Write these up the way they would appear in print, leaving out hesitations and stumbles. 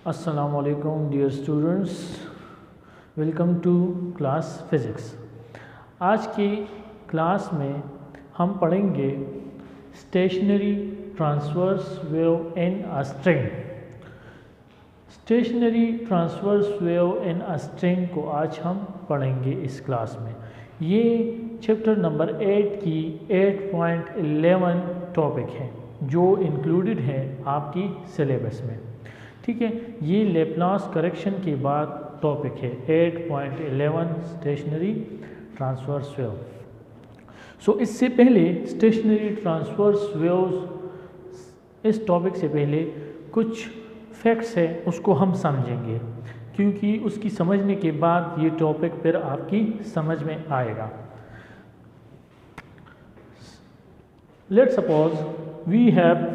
अस्सलामुअलैकुम dear students, welcome to class physics. आज की क्लास में हम पढ़ेंगे stationary transverse wave in a string. Stationary transverse wave in a string को आज हम पढ़ेंगे इस क्लास में। ये चैप्टर नंबर 8 की 8.11 टॉपिक है जो इंक्लूडेड है आपकी सिलेबस में। ठीक है, ये लेप्लास करेक्शन के बाद टॉपिक है 8.11 स्टेशनरी ट्रांसवर्स वेव। सो इससे पहले स्टेशनरी ट्रांसवर्स वेव्स इस टॉपिक से पहले कुछ फैक्ट्स है उसको हम समझेंगे, क्योंकि उसकी समझने के बाद ये टॉपिक फिर आपकी समझ में आएगा। Let's suppose we have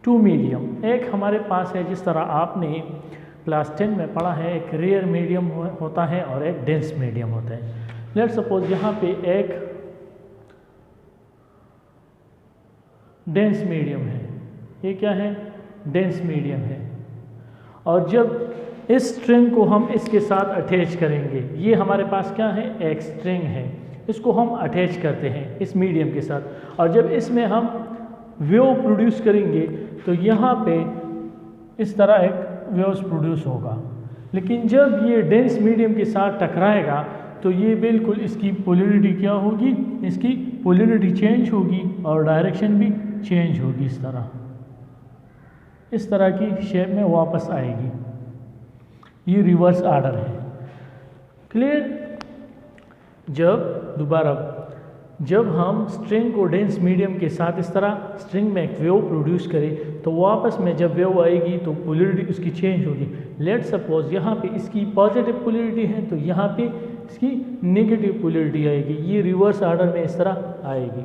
two medium. एक हमारे पास है, जिस तरह आपने क्लास 10 में पढ़ा है, एक रेयर मीडियम होता है और एक डेंस मीडियम होता है। लेट्स सपोज यहाँ पे एक डेंस मीडियम है। ये क्या है? डेंस मीडियम है। और जब इस स्ट्रिंग को हम इसके साथ अटैच करेंगे, ये हमारे पास क्या है? एक स्ट्रिंग है। इसको हम अटैच करते हैं इस मीडियम के साथ, और जब इसमें हम वेव प्रोड्यूस करेंगे तो यहाँ पे इस तरह एक वेव्स प्रोड्यूस होगा। लेकिन जब ये डेंस मीडियम के साथ टकराएगा तो ये बिल्कुल इसकी पोलैरिटी क्या होगी? इसकी पोलैरिटी चेंज होगी और डायरेक्शन भी चेंज होगी। इस तरह की शेप में वापस आएगी। ये रिवर्स आर्डर है। क्लियर? जब हम स्ट्रिंग को डेंस मीडियम के साथ इस तरह स्ट्रिंग में एक वेव प्रोड्यूस करें तो वापस में जब वेव आएगी तो पोलैरिटी उसकी चेंज होगी। लेट्स सपोज यहाँ पे इसकी पॉजिटिव पोलैरिटी है तो यहाँ पे इसकी नेगेटिव पोलैरिटी आएगी। ये रिवर्स आर्डर में इस तरह आएगी।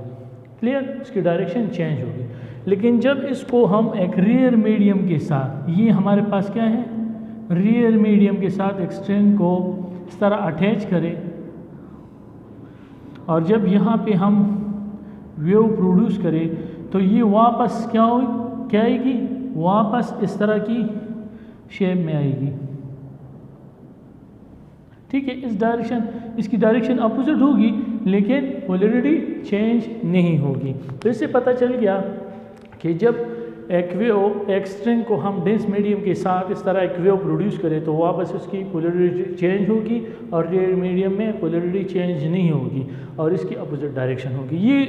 क्लियर? इसकी डायरेक्शन चेंज होगी। लेकिन जब इसको हम एक रेयर मीडियम के साथ, ये हमारे पास क्या है? रेयर मीडियम के साथ एक स्ट्रिंग को इस तरह अटैच करें, और जब यहाँ पे हम वेव प्रोड्यूस करें तो ये वापस क्या आएगी? वापस इस तरह की शेप में आएगी। ठीक है, इसकी डायरेक्शन अपोजिट होगी, लेकिन पोलैरिटी चेंज नहीं होगी। तो इससे पता चल गया कि जब एक स्ट्रिंग को हम डेंस मीडियम के साथ इस तरह एक वेव प्रोड्यूस करें तो वापस उसकी पोलैरिटी चेंज होगी, और रेयर मीडियम में पोलैरिटी चेंज नहीं होगी और इसकी अपोजिट डायरेक्शन होगी। ये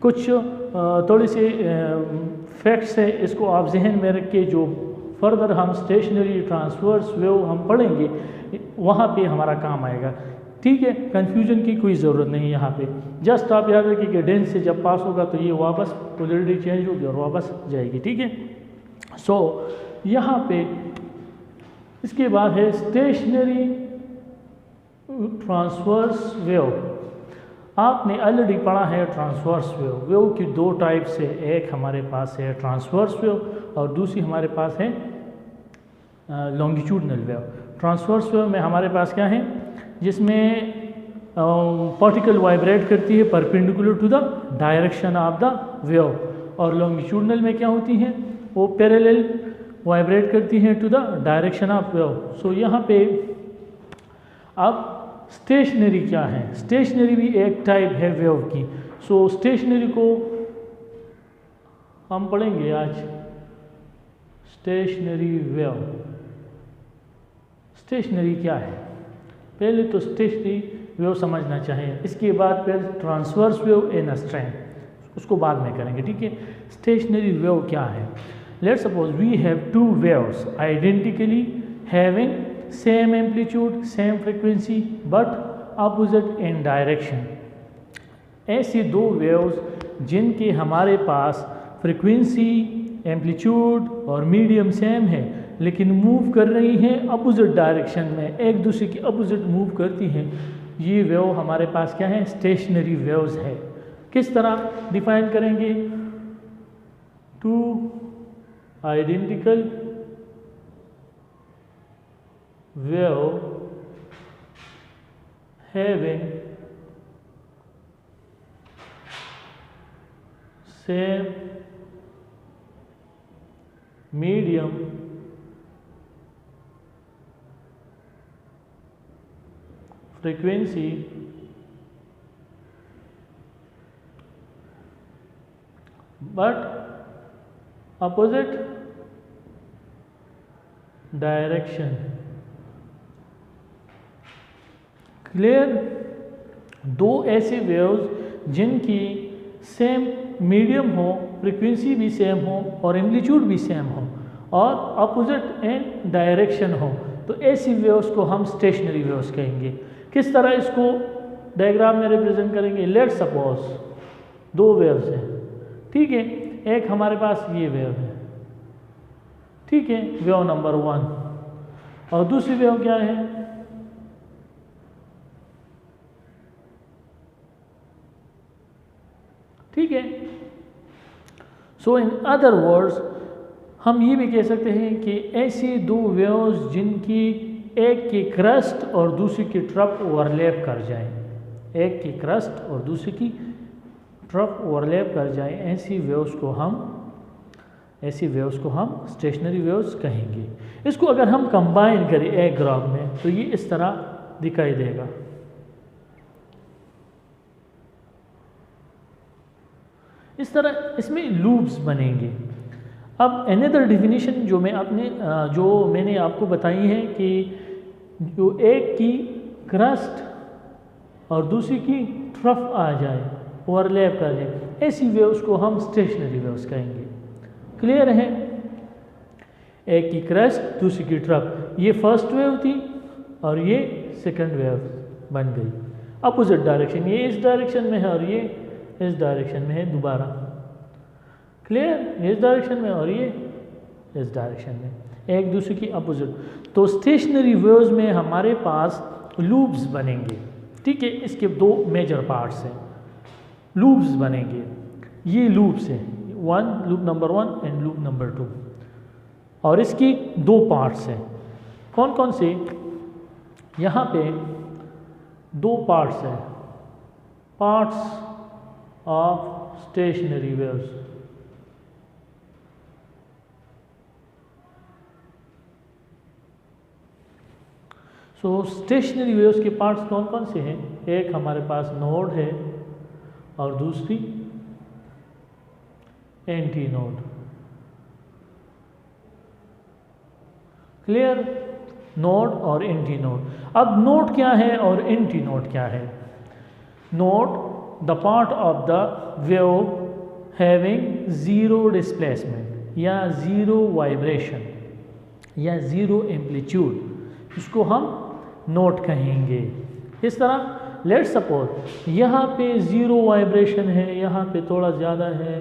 कुछ थोड़े से फैक्ट्स है, इसको आप जहन में रख के जो फर्दर हम स्टेशनरी ट्रांसवर्स वेव हम पढ़ेंगे वहाँ पे हमारा काम आएगा। ठीक है, कंफ्यूजन की कोई ज़रूरत नहीं यहाँ पे। जस्ट आप याद रखिए कि डेंस से जब पास होगा तो ये वापस पोलैरिटी चेंज होगी और वापस जाएगी। ठीक है, सो यहाँ पे इसके बाद है स्टेशनरी ट्रांसवर्स वेव। आपने ऑलरेडी पढ़ा है ट्रांसवर्स वेव की दो टाइप्स है। एक हमारे पास है ट्रांसवर्स वेव और दूसरी हमारे पास है लॉन्गिट्यूडनल वेव। ट्रांसवर्स वेव में हमारे पास क्या है? जिसमें पार्टिकल वाइब्रेट करती है perpendicular to the direction of the wave, और लॉन्गिट्यूडनल में क्या होती हैं? वो पैरेलल वाइब्रेट करती हैं to the direction of wave. So यहाँ पे अब स्टेशनरी क्या है? स्टेशनरी भी एक टाइप है वेव की। सो स्टेशनरी को हम पढ़ेंगे आज। स्टेशनरी वेव, स्टेशनरी क्या है? पहले तो स्टेशनरी वेव समझना चाहिए, इसके बाद फिर transverse wave in a string, उसको बाद में करेंगे। ठीक है, स्टेशनरी वेव क्या है? Let's suppose we have two waves identically having same amplitude same frequency but opposite in direction. ऐसी दो वेव्स जिनके हमारे पास फ्रीक्वेंसी, एम्पलीट्यूड और मीडियम सेम है, लेकिन मूव कर रही हैं अपोजिट डायरेक्शन में, एक दूसरे की अपोजिट मूव करती हैं, ये वेव हमारे पास क्या है? स्टेशनरी वेव्स है। किस तरह डिफाइन करेंगे? Two identical wave having same medium frequency but opposite direction। Clear? दो ऐसे वेव्स जिनकी सेम मीडियम हो, फ्रीक्वेंसी भी सेम हो और एम्पलीट्यूड भी सेम हो और अपोजिट इन डायरेक्शन हो, तो ऐसी वेव्स को हम स्टेशनरी वेव्स कहेंगे। किस तरह इसको डायग्राम में रिप्रेजेंट करेंगे? लेट सपोज दो वेव्स हैं, ठीक है, एक हमारे पास ये वेव है, ठीक है, वेव नंबर 1, और दूसरी वेव क्या है? ठीक है। सो इन अदर वर्ड्स हम ये भी कह सकते हैं कि ऐसी दो वेव्स जिनकी एक की क्रस्ट और दूसरी की ट्रफ ओवरलैप कर जाए, एक की क्रस्ट और दूसरी की ट्रफ ओवरलैप कर जाए, ऐसी वेव्स को हम स्टेशनरी वेव्स कहेंगे। इसको अगर हम कंबाइन करें एक ग्राफ में तो ये इस तरह दिखाई देगा। इस तरह इसमें लूप्स बनेंगे। अब अनदर डेफिनेशन जो मैंने आपको बताई है कि जो एक की क्रस्ट और दूसरी की ट्रफ आ जाए, ओवरलैप कर जाए, ऐसी वेव्स को हम स्टेशनरी वेव्स कहेंगे। क्लियर है? एक की क्रस्ट दूसरी की ट्रफ, ये फर्स्ट वेव थी और ये सेकंड वेव बन गई। अपोजिट डायरेक्शन, ये इस डायरेक्शन में है और ये इस डायरेक्शन में है दोबारा। क्लियर? इस डायरेक्शन में और ये इस डायरेक्शन में, एक दूसरे की अपोजिट। तो स्टेशनरी वेव्स में हमारे पास लूप्स बनेंगे, ठीक है। इसके दो मेजर पार्ट्स हैं, लूप्स बनेंगे। ये लूप्स हैं, loop number 1 and loop number 2, और इसकी दो पार्ट्स हैं। कौन कौन से? यहाँ पे दो पार्ट्स हैं, parts of stationery waves. So stationery waves के पार्ट्स कौन कौन से हैं? एक हमारे पास नोड है और दूसरी एंटी नोड। क्लियर? नोड और एंटी नोड। अब नोड क्या है और एंटी नोड क्या है? Node the part of the wave having zero displacement या जीरो वाइब्रेशन या जीरो एम्पलीट्यूड, इसको हम नोड कहेंगे। इस तरह लेट्स सपोज यहाँ पे जीरो वाइब्रेशन है, यहाँ पे थोड़ा ज़्यादा है,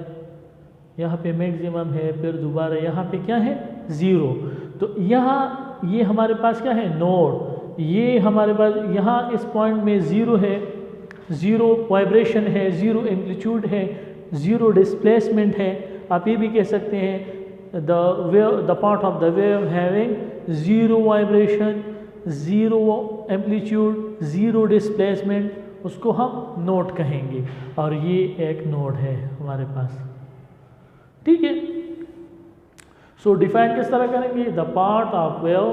यहाँ पे मैक्सिमम है, फिर दोबारा यहाँ पे क्या है? ज़ीरो। तो यहाँ ये हमारे पास क्या है? नोड। ये हमारे पास यहाँ इस पॉइंट में ज़ीरो है, ज़ीरो वाइब्रेशन है, ज़ीरो एम्पलीट्यूड है, ज़ीरो डिस्प्लेसमेंट है। आप ये भी कह सकते हैं the part of the wave having zero vibration, zero amplitude, zero displacement, उसको हम नोड कहेंगे। और ये एक नोड है हमारे पास, ठीक है। सो डिफाइन किस तरह करेंगे? The part of wave,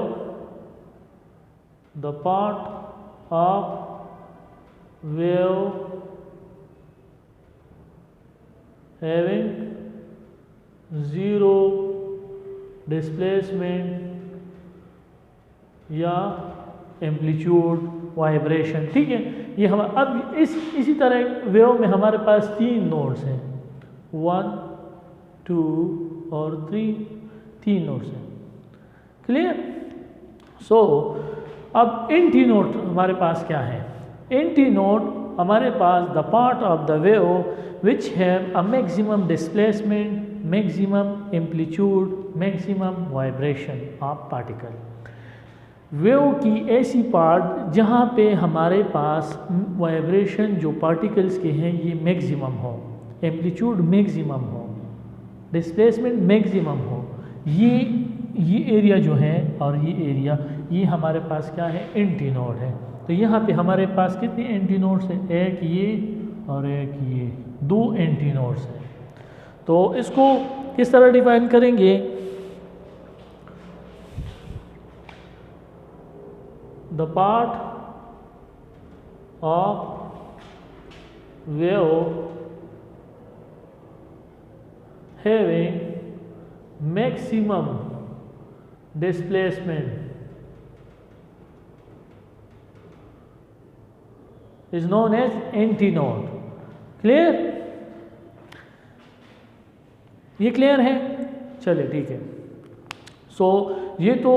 the part of wave having zero displacement या एम्पलीट्यूड वाइब्रेशन, ठीक है। ये हम अब इसी तरह वेव में हमारे पास 3 नोड्स हैं, 1, 2 और 3 नोड्स हैं। क्लियर? सो अब एंटी नोड हमारे पास क्या है? एंटी नोड हमारे पास the part of the wave which have a maximum displacement, maximum amplitude, maximum vibration of particle. Wave की ऐसी पार्ट जहाँ पे हमारे पास वाइब्रेशन जो पार्टिकल्स के हैं ये मैक्सिमम हो, एम्पलीट्यूड मैक्सिमम हो, डिस्प्लेसमेंट मैक्सिमम हो, ये एरिया जो है और ये एरिया, ये हमारे पास क्या है? एंटी नोड है। तो यहाँ पे हमारे पास कितने एंटी नोड्स हैं? एक ये और एक ये, 2 एंटी नोड्स हैं। तो इसको किस तरह डिफाइन करेंगे? The part of wave having maximum displacement is known as antinode. Clear? ये क्लियर है? चलिए ठीक है। सो ये तो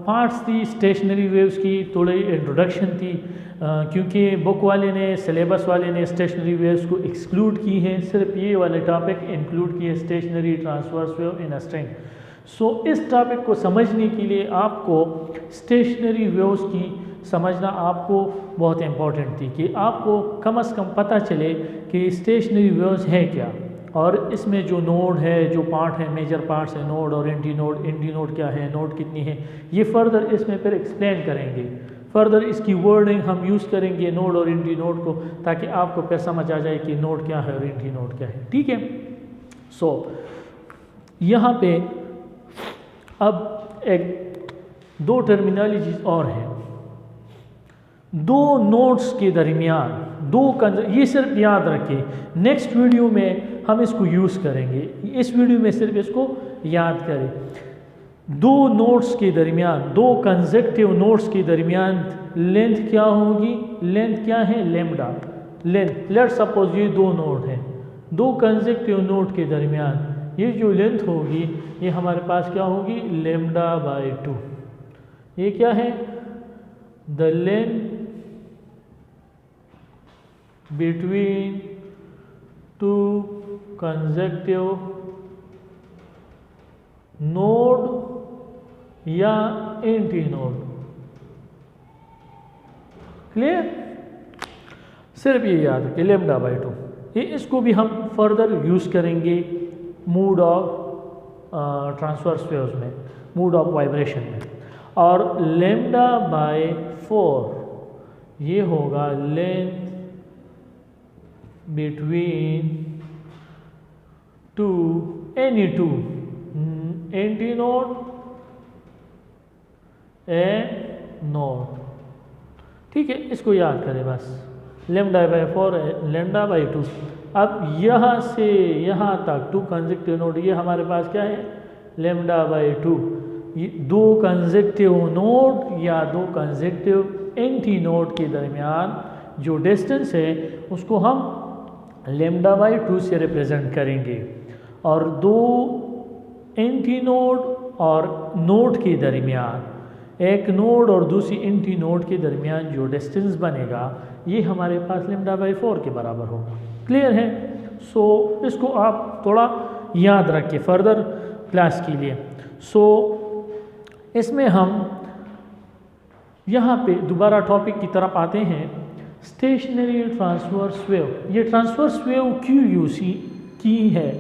पार्ट्स थी स्टेशनरी वेव्स की, थोड़ी इंट्रोडक्शन थी, क्योंकि बुक वाले ने, सिलेबस वाले ने स्टेशनरी वेव्स को एक्सक्लूड की है, सिर्फ ये वाले टॉपिक इंक्लूड किए, stationary transverse wave in a string. So इस टॉपिक को समझने के लिए आपको स्टेशनरी वेव्स की समझना आपको बहुत इम्पॉर्टेंट थी, कि आपको कम से कम पता चले कि स्टेशनरी वेव्स है क्या, और इसमें जो नोड है, जो पार्ट है, मेजर पार्ट्स है, नोड और एंटी नोड क्या है, नोड कितनी है, ये फर्दर इसमें फिर एक्सप्लेन करेंगे। फर्दर इसकी वर्डिंग हम यूज़ करेंगे नोड और एंटी नोड को, ताकि आपको फिर समझ आ जाए कि नोड क्या है और एंटी नोड क्या है। ठीक है? सो यहाँ पे अब एक दो टर्मिनोलॉजीज और हैं। दो नोड्स के दरमियान ये सिर्फ याद रखें, नेक्स्ट वीडियो में हम इसको यूज़ करेंगे, इस वीडियो में सिर्फ इसको याद करें। दो नोड्स के दरमियान, दो कंसेक्टिव नोड्स के दरमियान लेंथ क्या होगी? लेंथ क्या है? Lambda length. लेट्स सपोज ये दो नोड हैं, दो कंसेक्टिव नोड के दरमियान ये जो लेंथ होगी, ये हमारे पास क्या होगी? Lambda by 2। ये क्या है? The length between two consecutive node या एंटी नोड। क्लियर? सिर्फ ये याद रखिए लैम्डा बाय 2। ये इसको भी हम फर्दर यूज़ करेंगे मूड ऑफ ट्रांसवर्स वेव्स में, मूड ऑफ वाइब्रेशन में। और लैम्डा बाय 4 ये होगा length between any two anti node and node. ठीक है? इसको याद करें बस, लैम्डा बाय 4 लैम्डा बाय 2। अब यहाँ से यहाँ तक टू कंसेक्टिव नोड, ये हमारे पास क्या है? Lambda by 2। दो कंसेक्टिव नोड या दो कंसेक्टिव एंटी नोड के दरमियान जो डिस्टेंस है उसको हम लैम्डा बाय 2 से रिप्रेजेंट करेंगे। और दो एंटी नोड और नोड के दरमियान, एक नोड और दूसरी एंटी नोड के दरमियान जो डिस्टेंस बनेगा, ये हमारे पास लैम्डा बाय 4 के बराबर होगा। क्लियर है? सो इसको आप थोड़ा याद रखें फर्दर क्लास के लिए। सो इसमें हम यहाँ पे दोबारा टॉपिक की तरफ आते हैं, स्टेशनरी ट्रांसवर्स वेव। ये ट्रांसवर्स वेव क्यों यूज़ की है?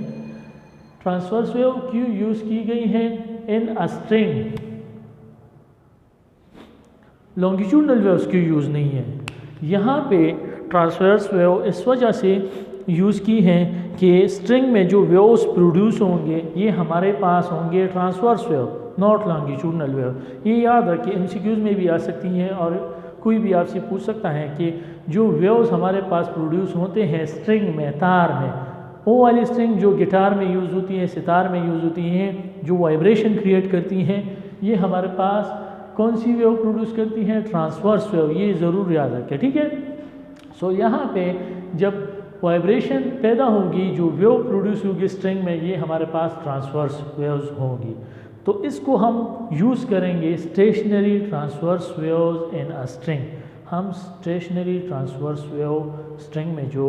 ट्रांसवर्स वेव क्यों यूज़ की गई है? इन अ स्ट्रिंग। लॉन्गिट्यूडनल वेव्स क्यों यूज़ नहीं है? यहाँ पे ट्रांसवर्स वेव इस वजह से यूज़ की है कि स्ट्रिंग में जो वेव्स प्रोड्यूस होंगे ये हमारे पास होंगे transverse wave, not longitudinal wave. ये याद रखिए, एमसीक्यूज में भी आ सकती हैं और कोई भी आपसे पूछ सकता है कि जो वेव्स हमारे पास प्रोड्यूस होते हैं स्ट्रिंग में, तार में, वो वाली स्ट्रिंग जो गिटार में यूज़ होती है, सितार में यूज़ होती हैं, जो वाइब्रेशन क्रिएट करती हैं, ये हमारे पास कौन सी वेव प्रोड्यूस करती हैं? Transverse wave. ये ज़रूर याद रखें। ठीक है? सो यहाँ पे जब वाइब्रेशन पैदा होगी, जो वेव प्रोड्यूस होगी स्ट्रिंग में, ये हमारे पास ट्रांसवर्स वेव्स होंगी। तो इसको हम यूज़ करेंगे stationary transverse waves in a string. हम स्टेशनरी ट्रांसवर्स वेव स्ट्रिंग में जो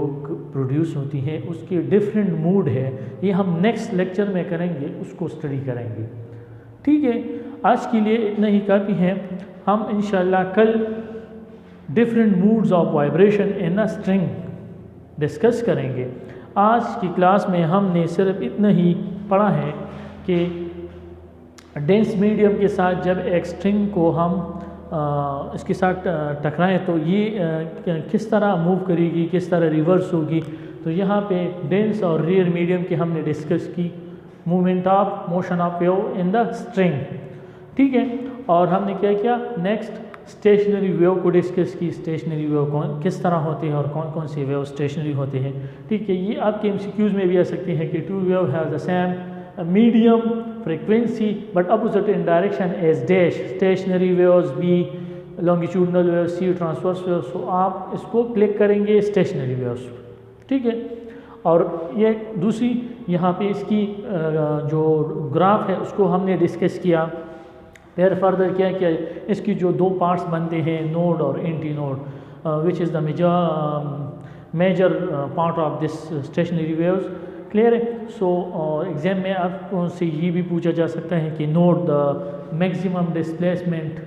प्रोड्यूस होती है उसके डिफरेंट मूड है, ये हम नेक्स्ट लेक्चर में करेंगे, उसको स्टडी करेंगे। ठीक है? आज के लिए इतना ही काफ़ी है। हम इंशाल्लाह कल different moods of vibration in a string discuss करेंगे। आज की क्लास में हमने सिर्फ इतना ही पढ़ा है कि डेंस मीडियम के साथ जब एक स्ट्रिंग को हम इसके साथ टकराएं तो ये किस तरह मूव करेगी, किस तरह रिवर्स होगी। तो यहाँ पे डेंस और रेयर मीडियम की हमने डिस्कस की, movement of motion of wave in the string. ठीक है? और हमने क्या किया, नेक्स्ट स्टेशनरी वेव को डिस्कस की, स्टेशनरी वेव कौन किस तरह होते हैं और कौन कौन से वेव स्टेशनरी होते हैं। ठीक है, ये आपके एमसीक्यूज़ में भी आ सकते हैं कि two wave have the same medium frequency but opposite in direction as dash, stationary waves B longitudinal wave, C transverse wave. So आप इसको क्लिक करेंगे स्टेशनरी वेव्स। ठीक है, और ये दूसरी यहाँ पे इसकी जो ग्राफ है उसको हमने डिस्कस किया। फिर फर्दर क्या किया, इसकी जो दो पार्ट्स बनते हैं नोड और anti node, which is the major part of this stationary waves. Clear है। सो एग्जाम में आपको से ये भी पूछा जा सकता है कि नोट द मैक्सिमम डिस्प्लेसमेंट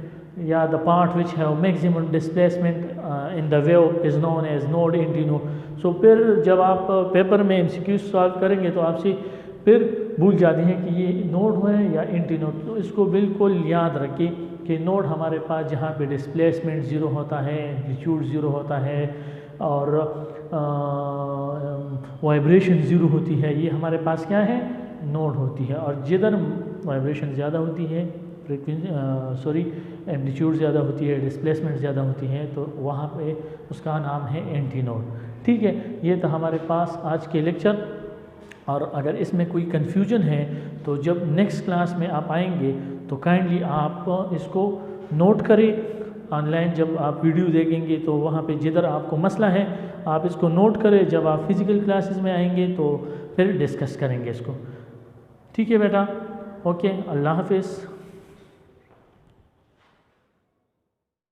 या the part which have maximum displacement in the wave is known as node anti node. So फिर जब आप पेपर में एमसीक्यू सॉल्व करेंगे तो आपसे फिर भूल जाते हैं कि ये नोड है या एंटी नोड। तो इसको बिल्कुल याद रखिए कि नोड हमारे पास जहाँ पे डिस्प्लेसमेंट ज़ीरो होता है, एम्पलीट्यूड ज़ीरो होता है और वाइब्रेशन ज़ीरो होती है, ये हमारे पास क्या है, नोड होती है। और जिधर वाइब्रेशन ज़्यादा होती है, एम्पलीट्यूड ज़्यादा होती है, डिस्प्लेसमेंट ज़्यादा होती है, तो वहाँ पे उसका नाम है एंटी नोड। ठीक है, ये था हमारे पास आज के लेक्चर। और अगर इसमें कोई कन्फ्यूजन है तो जब नेक्स्ट क्लास में आप आएंगे तो काइंडली आप इसको नोट करें। ऑनलाइन जब आप वीडियो देखेंगे तो वहाँ पे जिधर आपको मसला है आप इसको नोट करें। जब आप फिज़िकल क्लासेस में आएंगे तो फिर डिस्कस करेंगे इसको। ठीक है बेटा, ओके, अल्लाह हाफिज़।